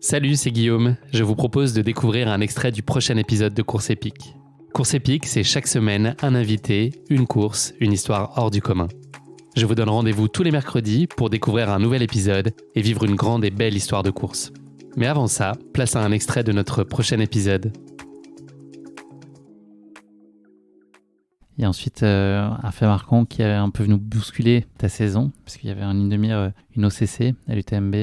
Salut, c'est Guillaume. Je vous propose de découvrir un extrait du prochain épisode de Course épique. Course épique, c'est chaque semaine un invité, une course, une histoire hors du commun. Je vous donne rendez-vous tous les mercredis pour découvrir un nouvel épisode et vivre une grande et belle histoire de course. Mais avant ça, place à un extrait de notre prochain épisode. Il y a ensuite un fait marquant qui a un peu venu bousculer ta saison, parce qu'il y avait en ligne de mire une OCC à l'UTMB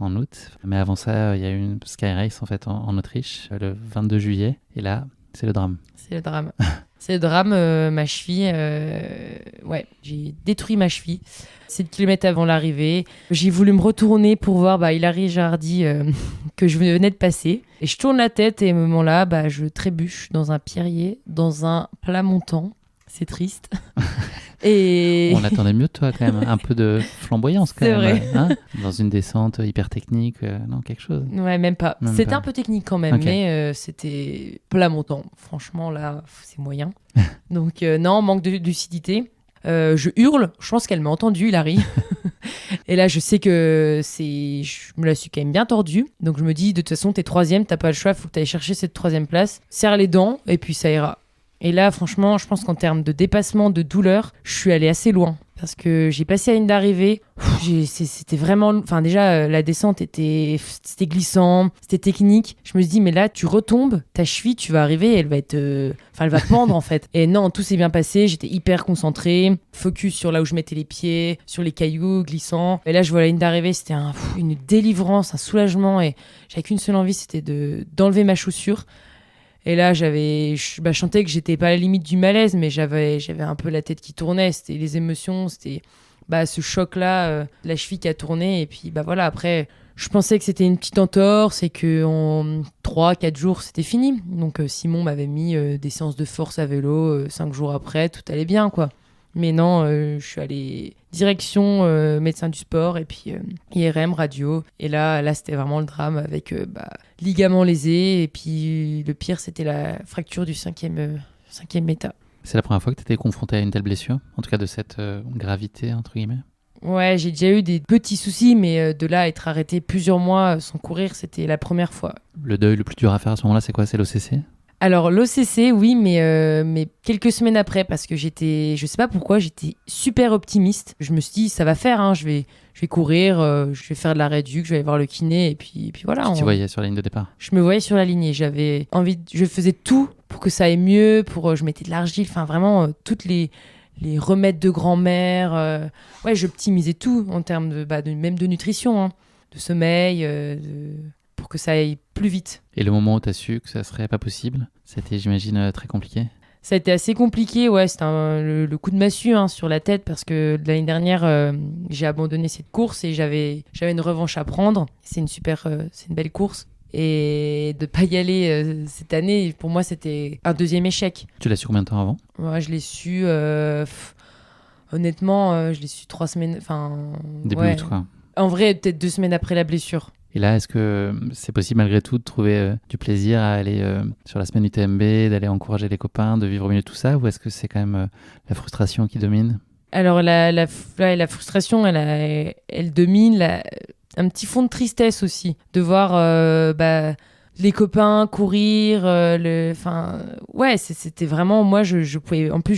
en août. Mais avant ça, il y a eu une Sky Race en fait en Autriche le 22 juillet. Et là, c'est le drame. C'est le drame. C'est le drame, ma cheville. J'ai détruit ma cheville. 7 km avant l'arrivée. J'ai voulu me retourner pour voir Hilary Jardy que je venais de passer. Et je tourne la tête et à ce moment-là, je trébuche dans un pierrier, dans un plat montant. C'est triste. Et... On attendait mieux de toi quand même, un peu de flamboyance quand c'est même. Vrai. Hein, dans une descente hyper technique, non, quelque chose. Ouais, même pas. Même c'était pas. un peu technique quand même, Okay. mais c'était plat montant. Franchement, là, c'est moyen. Donc non, manque de lucidité. Je hurle, je pense qu'elle m'a entendu, Hilary. Et là, je sais que je me la suis quand même bien tordue. Donc je me dis, de toute façon, t'es troisième, t'as pas le choix, faut que t'ailles chercher cette troisième place. Serre les dents, et puis ça ira. Et là, franchement, je pense qu'en termes de dépassement, de douleur, je suis allée assez loin. Parce que j'ai passé la ligne d'arrivée. C'était vraiment... Enfin, déjà, la descente c'était glissant, c'était technique. Je me suis dit, mais là, tu retombes, ta cheville, tu vas arriver, elle va elle va pendre, en fait. Et non, tout s'est bien passé. J'étais hyper concentrée. Focus sur là où je mettais les pieds, sur les cailloux glissants. Et là, je vois la ligne d'arrivée. C'était une délivrance, un soulagement. Et j'avais qu'une seule envie, c'était d'enlever ma chaussure. Et là, je sentais que j'étais pas à la limite du malaise, mais j'avais un peu la tête qui tournait. C'était les émotions, c'était ce choc-là, la cheville qui a tourné. Et puis voilà, après, je pensais que c'était une petite entorse et qu'en 3-4 jours, c'était fini. Donc Simon m'avait mis des séances de force à vélo 5 jours après, tout allait bien, quoi. Mais non, je suis allée direction médecin du sport et puis IRM, radio. Et là c'était vraiment le drame avec ligament lésé. Et puis le pire, c'était la fracture du cinquième méta. C'est la première fois que tu étais confronté à une telle blessure, en tout cas de cette gravité, entre guillemets. Ouais, j'ai déjà eu des petits soucis, mais de là à être arrêté plusieurs mois sans courir, c'était la première fois. Le deuil le plus dur à faire à ce moment-là, c'est quoi? C'est l'OCC? Alors l'OCC, oui, mais quelques semaines après, parce que je sais pas pourquoi, j'étais super optimiste. Je me suis dit, ça va faire, je vais courir, je vais faire de la réduc, je vais aller voir le kiné, et puis voilà. Tu voyais sur la ligne de départ? Je me voyais sur la ligne, j'avais envie, je faisais tout pour que ça aille mieux, je mettais de l'argile, enfin vraiment, toutes les remèdes de grand-mère. J'optimisais tout en termes même de nutrition, de sommeil, pour que ça aille plus vite. Et le moment où tu as su que ça serait pas possible, c'était, j'imagine, très compliqué? Ça a été assez compliqué, ouais, c'était le coup de massue sur la tête, parce que l'année dernière, j'ai abandonné cette course et j'avais une revanche à prendre. C'est une belle course. Et de pas y aller cette année, pour moi, c'était un deuxième échec. Tu l'as su combien de temps avant? Ouais, je l'ai su... honnêtement, je l'ai su 3 semaines... Début août, quoi. En vrai, peut-être 2 semaines après la blessure. Et là, est-ce que c'est possible malgré tout de trouver du plaisir à aller sur la semaine UTMB, d'aller encourager les copains, de vivre au milieu de tout ça, ou est-ce que c'est quand même la frustration qui domine? Alors la frustration, elle domine, un petit fond de tristesse aussi, de voir les copains courir, c'était vraiment, moi je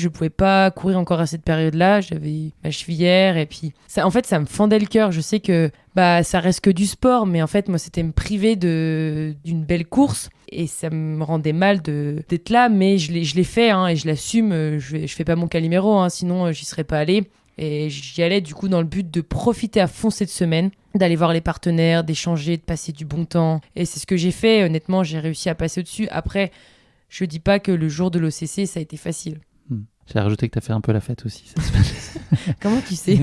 pouvais pas courir encore à cette période-là, j'avais ma chevillère et puis ça, en fait ça me fendait le cœur. Je sais que ça reste que du sport, mais en fait moi c'était me priver d'une belle course et ça me rendait mal d'être là, mais je l'ai fait et je l'assume. Je fais pas mon Calimero, sinon j'y serais pas allée. Et j'y allais du coup dans le but de profiter à fond cette semaine, d'aller voir les partenaires, d'échanger, de passer du bon temps. Et c'est ce que j'ai fait. Honnêtement, j'ai réussi à passer au-dessus. Après, je dis pas que le jour de l'OCC, ça a été facile. J'ai rajouté que tu as fait un peu la fête aussi cette semaine. Comment tu sais?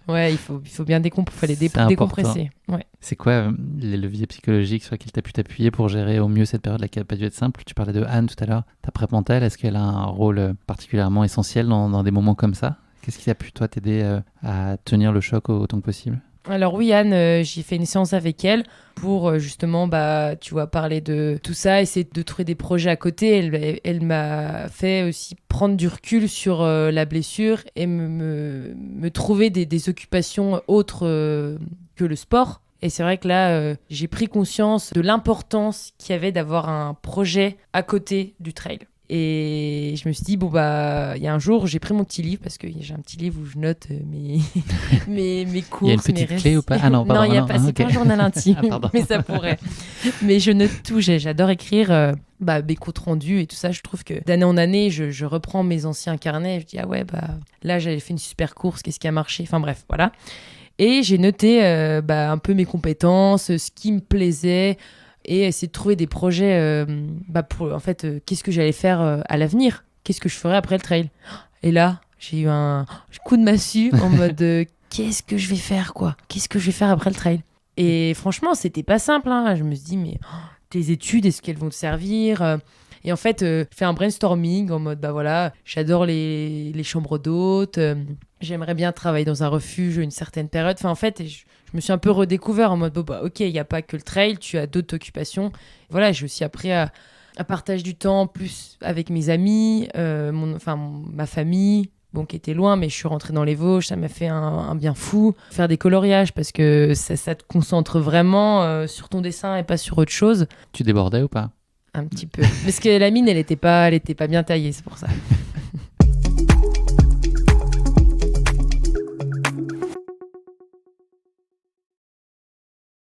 Ouais, il faut bien décompresser. Ouais. C'est quoi les leviers psychologiques sur lesquels tu as pu t'appuyer pour gérer au mieux cette période-là qui n'a pas dû être simple? Tu parlais de Anne tout à l'heure. Ta prep mentale, est-ce qu'elle a un rôle particulièrement essentiel dans des moments comme ça? Qu'est-ce qui a pu, toi, t'aider à tenir le choc autant que possible? Alors oui, Anne, j'ai fait une séance avec elle pour justement, tu vois, parler de tout ça, essayer de trouver des projets à côté. Elle m'a fait aussi prendre du recul sur la blessure et me trouver des occupations autres que le sport. Et c'est vrai que là, j'ai pris conscience de l'importance qu'il y avait d'avoir un projet à côté du trail. Et je me suis dit, bon, bah, il y a un jour, j'ai pris mon petit livre, parce que j'ai un petit livre où je note mes courses. Il y a une petite clé ou pas? Ah non, pardon. Non, il n'y a pas, c'est ok. pas un journal intime, Ah, pardon. mais ça pourrait. Mais je note tout, j'adore écrire mes comptes rendus et tout ça. Je trouve que d'année en année, je reprends mes anciens carnets, je dis, ah ouais, bah, là, j'avais fait une super course, qu'est-ce qui a marché? Enfin bref, voilà. Et j'ai noté un peu mes compétences, ce qui me plaisait, et essayer de trouver des projets pour, en fait, qu'est-ce que j'allais faire à l'avenir, qu'est-ce que je ferais après le trail. Et là, j'ai eu un coup de massue en mode qu'est-ce que je vais faire, quoi, qu'est-ce que je vais faire après le trail. Et franchement, c'était pas simple, hein. Je me suis dit, mais tes études, est-ce qu'elles vont te servir? Et en fait, fait un brainstorming en mode, bah voilà, j'adore les chambres d'hôtes, j'aimerais bien travailler dans un refuge une certaine période. Enfin, en fait, je me suis un peu redécouvre en mode, bon, bah ok, il n'y a pas que le trail, tu as d'autres occupations. Voilà, j'ai aussi appris à partager du temps plus avec mes amis, ma famille, bon, qui était loin, mais je suis rentrée dans les Vosges, ça m'a fait un bien fou. Faire des coloriages, parce que ça te concentre vraiment sur ton dessin et pas sur autre chose. Tu débordais ou pas? Un petit peu. Parce que la mine, elle était pas bien taillée, c'est pour ça.